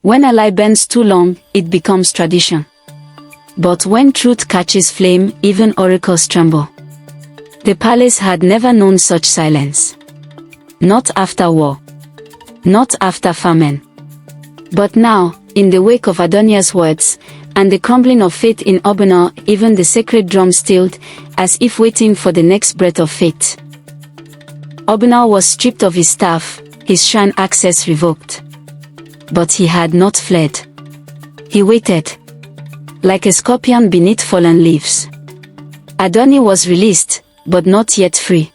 When a lie bends too long, it becomes tradition. But when truth catches flame, even oracles tremble. The palace had never known such silence. Not after war. Not after famine. But now, in the wake of Adùnní's words, and the crumbling of faith in Òlálékan, even the sacred drum stilled, as if waiting for the next breath of fate. Òlálékan was stripped of his staff, his shrine access revoked. But he had not fled. He waited. Like a scorpion beneath fallen leaves. Adùnní was released, but not yet free.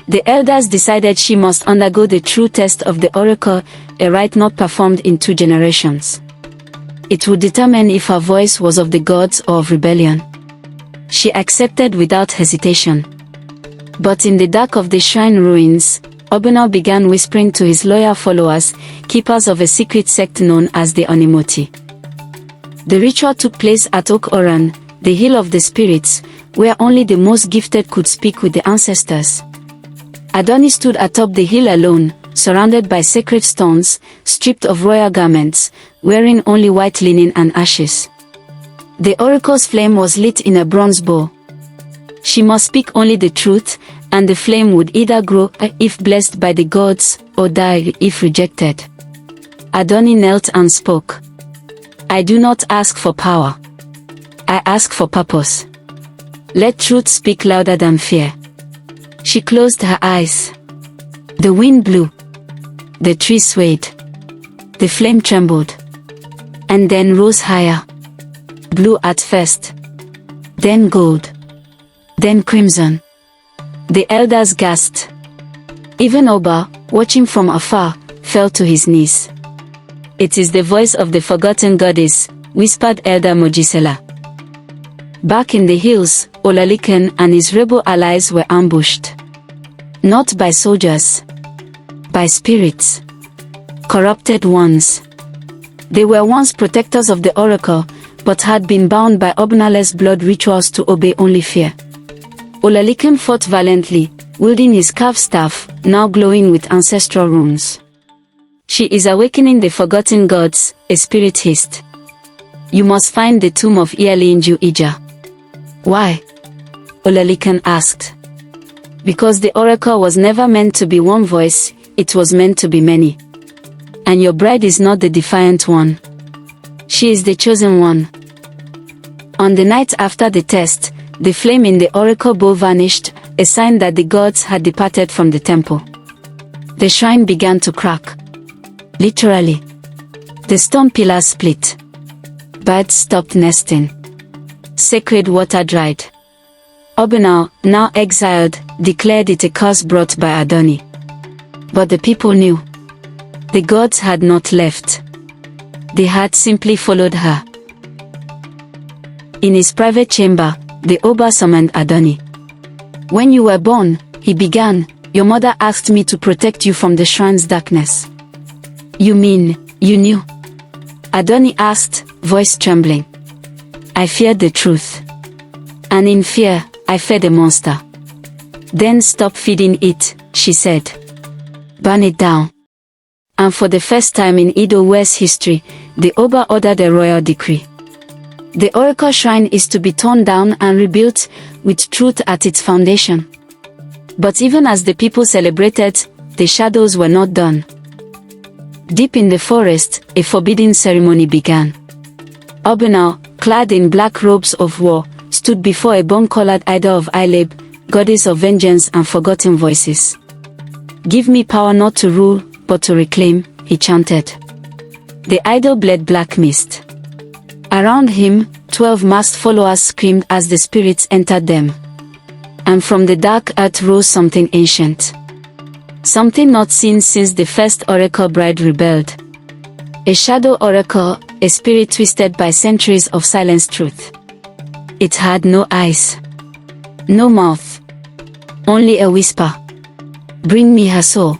The elders decided she must undergo the true test of the oracle, a rite not performed in 2 generations. It would determine if her voice was of the gods or of rebellion. She accepted without hesitation. But in the dark of the shrine ruins, Òlálékan began whispering to his loyal followers, keepers of a secret sect known as the Òlálékan. The ritual took place at Òlálékan, the hill of the spirits, where only the most gifted could speak with the ancestors. Adùnní stood atop the hill alone, surrounded by sacred stones, stripped of royal garments, wearing only white linen and ashes. The oracle's flame was lit in a bronze bowl. She must speak only the truth, and the flame would either grow if blessed by the gods, or die if rejected. Adùnní knelt and spoke. I do not ask for power. I ask for purpose. Let truth speak louder than fear. She closed her eyes. The wind blew. The tree swayed. The flame trembled. And then rose higher. Blue at first. Then gold. Then crimson. The elders gasped. Even Oba, watching from afar, fell to his knees. It is the voice of the forgotten goddess, whispered Elder Mogisela. Back in the hills, Òlálékan and his rebel allies were ambushed. Not by soldiers. By spirits. Corrupted ones. They were once protectors of the oracle, but had been bound by Òlálékan's blood rituals to obey only fear. Òlálékan fought valiantly, wielding his carved staff, now glowing with ancestral runes. She is awakening the forgotten gods, a spirit hissed. You must find the tomb of Iyali Ija. Why? Òlálékan asked. Because the oracle was never meant to be one voice, it was meant to be many. And your bride is not the defiant one. She is the chosen one. On the night after the test, the flame in the oracle bowl vanished, a sign that the gods had departed from the temple. The shrine began to crack. Literally. The stone pillars split. Birds stopped nesting. Sacred water dried. Òlálékan, now exiled, declared it a curse brought by Adùnní. But the people knew. The gods had not left. They had simply followed her. In his private chamber, the Oba summoned Adùnní. When you were born, he began, your mother asked me to protect you from the shrine's darkness. You mean, you knew? Adùnní asked, voice trembling. I feared the truth. And in fear, I fed a monster. Then stop feeding it, she said. Burn it down. And for the first time in Idowe's history, the Oba ordered a royal decree. The oracle shrine is to be torn down and rebuilt, with truth at its foundation. But even as the people celebrated, the shadows were not done. Deep in the forest, a forbidden ceremony began. Òlálékan, clad in black robes of war, stood before a bone-colored idol of Iyali, goddess of vengeance and forgotten voices. Give me power not to rule, but to reclaim, he chanted. The idol bled black mist. Around him, 12 masked followers screamed as the spirits entered them. And from the dark earth rose something ancient. Something not seen since the first oracle bride rebelled. A shadow oracle, a spirit twisted by centuries of silenced truth. It had no eyes. No mouth. Only a whisper. Bring me her soul.